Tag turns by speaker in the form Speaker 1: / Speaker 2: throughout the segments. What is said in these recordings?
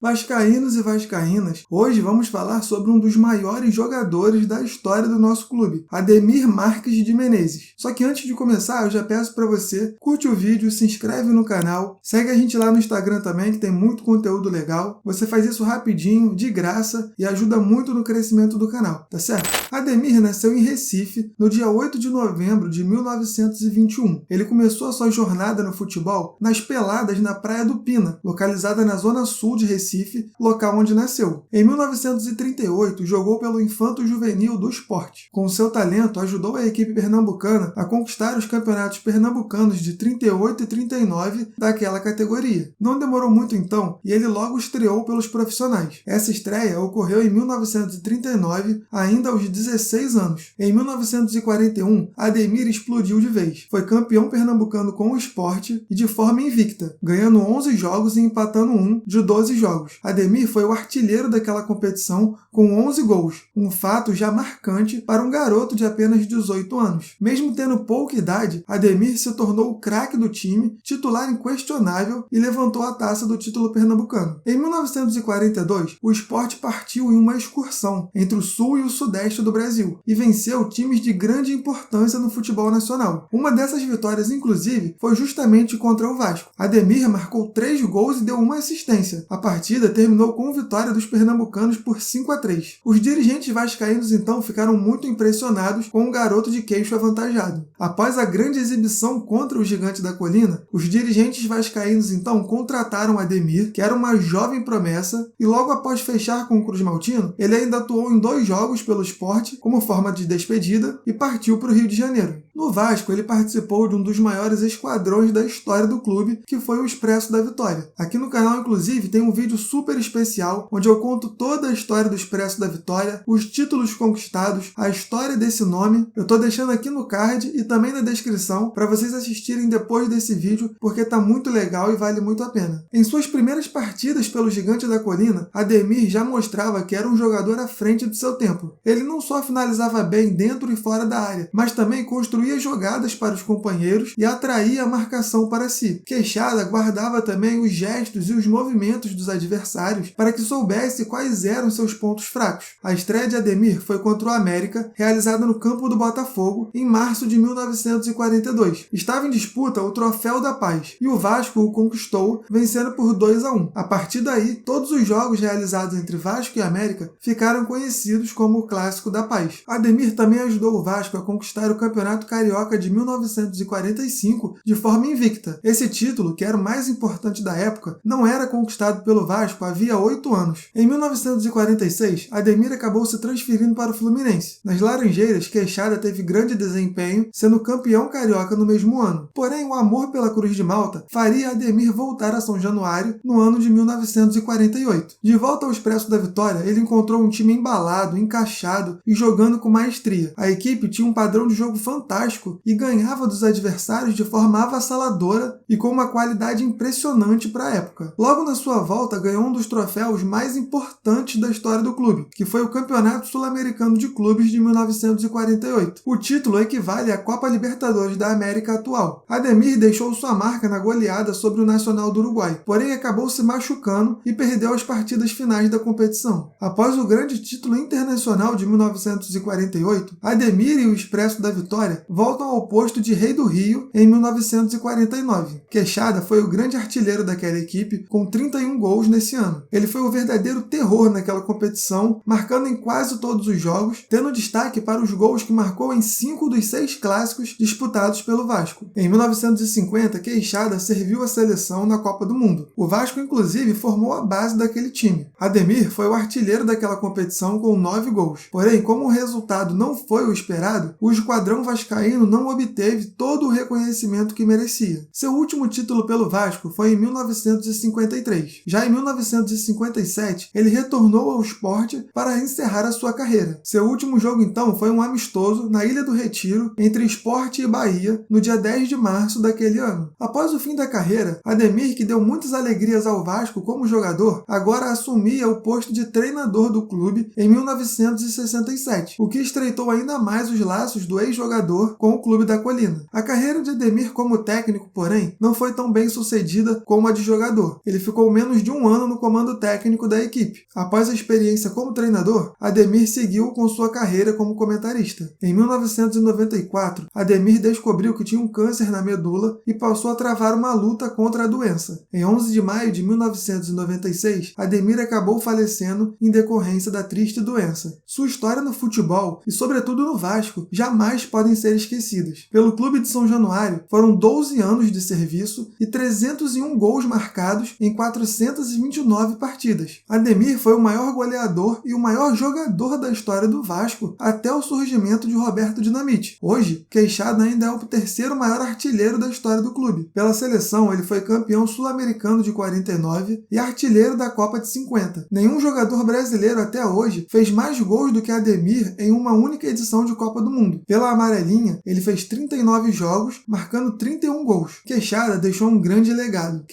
Speaker 1: Vascaínos e vascaínas, hoje vamos falar sobre um dos maiores jogadores da história do nosso clube, Ademir Marques de Menezes. Só que antes de começar, eu já peço para você, curte o vídeo, se inscreve no canal, segue a gente lá no Instagram também, que tem muito conteúdo legal. Você faz isso rapidinho, de graça, e ajuda muito no crescimento do canal, tá certo? Ademir nasceu em Recife no dia 8 de novembro de 1921. Ele começou a sua jornada no futebol nas peladas na Praia do Pina, localizada na zona sul de Recife, local onde nasceu. Em 1938, jogou pelo Infanto Juvenil do Sport. Com seu talento, ajudou a equipe pernambucana a conquistar os campeonatos pernambucanos de 38 e 39 daquela categoria. Não demorou muito então, e ele logo estreou pelos profissionais. Essa estreia ocorreu em 1939, ainda aos 16 anos. Em 1941, Ademir explodiu de vez. Foi campeão pernambucano com o Sport e de forma invicta, ganhando 11 jogos e empatando um de 12 jogos. Ademir foi o artilheiro daquela competição com 11 gols, um fato já marcante para um garoto de apenas 18 anos. Mesmo tendo pouca idade, Ademir se tornou o craque do time, titular inquestionável e levantou a taça do título pernambucano. Em 1942, o Sport partiu em uma excursão entre o sul e o sudeste do Brasil e venceu times de grande importância no futebol nacional. Uma dessas vitórias, inclusive, foi justamente contra o Vasco. Ademir marcou 3 gols e deu uma assistência. A partida terminou com vitória dos pernambucanos por 5-3. Os dirigentes vascaínos então ficaram muito impressionados com um garoto de queixo avantajado. Após a grande exibição contra o Gigante da Colina, os dirigentes vascaínos então contrataram Ademir, que era uma jovem promessa, e logo após fechar com o Cruz Maltino, ele ainda atuou em 2 jogos pelo Sport como forma de despedida e partiu para o Rio de Janeiro. No Vasco, ele participou de um dos maiores esquadrões da história do clube, que foi o Expresso da Vitória. Aqui no canal, inclusive, tem um vídeo super especial, onde eu conto toda a história do Expresso da Vitória, os títulos conquistados, a história desse nome. Eu tô deixando aqui no card e também na descrição para vocês assistirem depois desse vídeo, porque tá muito legal e vale muito a pena. Em suas primeiras partidas pelo Gigante da Colina, Ademir já mostrava que era um jogador à frente do seu tempo. Ele não só finalizava bem dentro e fora da área, mas também construía jogadas para os companheiros e atraía a marcação para si. Queixada guardava também os gestos e os movimentos dos adversários para que soubesse quais eram seus pontos fracos. A estreia de Ademir foi contra o América, realizada no campo do Botafogo, em março de 1942. Estava em disputa o Troféu da Paz, e o Vasco o conquistou, vencendo por 2-1. A partir daí, todos os jogos realizados entre Vasco e América ficaram conhecidos como o Clássico da Paz. Ademir também ajudou o Vasco a conquistar o Campeonato Carioca de 1945 de forma invicta. Esse título, que era o mais importante da época, não era conquistado pelo Vasco havia 8 anos. Em 1946, Ademir acabou se transferindo para o Fluminense. Nas Laranjeiras, Queixada teve grande desempenho, sendo campeão carioca no mesmo ano. Porém, o amor pela Cruz de Malta faria Ademir voltar a São Januário no ano de 1948. De volta ao Expresso da Vitória, ele encontrou um time embalado, encaixado e jogando com maestria. A equipe tinha um padrão de jogo fantástico e ganhava dos adversários de forma avassaladora e com uma qualidade impressionante para a época. Logo na sua volta, ganhou um dos troféus mais importantes da história do clube, que foi o Campeonato Sul-Americano de Clubes de 1948. O título equivale à Copa Libertadores da América atual. Ademir deixou sua marca na goleada sobre o Nacional do Uruguai, porém acabou se machucando e perdeu as partidas finais da competição. Após o grande título internacional de 1948, Ademir e o Expresso da Vitória voltam ao posto de Rei do Rio em 1949. Queixada foi o grande artilheiro daquela equipe, com 31 gols nesse ano. Ele foi o verdadeiro terror naquela competição, marcando em quase todos os jogos, tendo destaque para os gols que marcou em 5 dos 6 clássicos disputados pelo Vasco. Em 1950, Queixada serviu a seleção na Copa do Mundo. O Vasco, inclusive, formou a base daquele time. Ademir foi o artilheiro daquela competição com 9 gols. Porém, como o resultado não foi o esperado, o esquadrão vascaíno não obteve todo o reconhecimento que merecia. Seu último título pelo Vasco foi em 1953. Já em 1957, ele retornou ao Sport para encerrar a sua carreira. Seu último jogo, então, foi um amistoso na Ilha do Retiro, entre Sport e Bahia, no dia 10 de março daquele ano. Após o fim da carreira, Ademir, que deu muitas alegrias ao Vasco como jogador, agora assumia o posto de treinador do clube em 1967, o que estreitou ainda mais os laços do ex-jogador jogador com o Clube da Colina. A carreira de Ademir como técnico, porém, não foi tão bem sucedida como a de jogador. Ele ficou menos de um ano no comando técnico da equipe. Após a experiência como treinador, Ademir seguiu com sua carreira como comentarista. Em 1994, Ademir descobriu que tinha um câncer na medula e passou a travar uma luta contra a doença. Em 11 de maio de 1996, Ademir acabou falecendo em decorrência da triste doença. Sua história no futebol, e sobretudo no Vasco, jamais podem ser esquecidas. Pelo Clube de São Januário, foram 12 anos de serviço e 301 gols marcados em 429 partidas. Ademir foi o maior goleador e o maior jogador da história do Vasco até o surgimento de Roberto Dinamite. Hoje, Queixada ainda é o terceiro maior artilheiro da história do clube. Pela seleção, ele foi campeão sul-americano de 49 e artilheiro da Copa de 50. Nenhum jogador brasileiro até hoje fez mais gols do que Ademir em uma única edição de Copa do Mundo. Pela amarelinha, ele fez 39 jogos, marcando 31 gols. Queixada deixou um grande legado.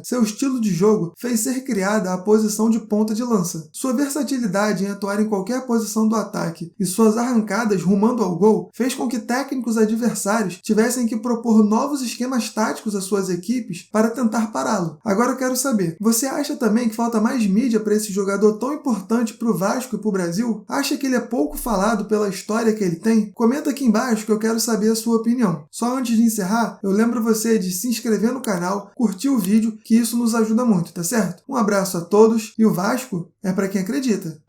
Speaker 1: Seu estilo de jogo fez ser criada a posição de ponta de lança. Sua versatilidade em atuar em qualquer posição do ataque e suas arrancadas rumando ao gol fez com que técnicos adversários tivessem que propor novos esquemas táticos às suas equipes para tentar pará-lo. Agora eu quero saber, você acha também que falta mais mídia para esse jogador tão importante para o Vasco e para o Brasil? Acha que ele é pouco falado pela história que ele tem? Comenta aqui embaixo que eu quero saber a sua opinião. Só antes de encerrar, eu lembro você de se inscrever no canal, curtir o vídeo, que isso nos ajuda muito, tá certo? Um abraço a todos e o Vasco é para quem acredita.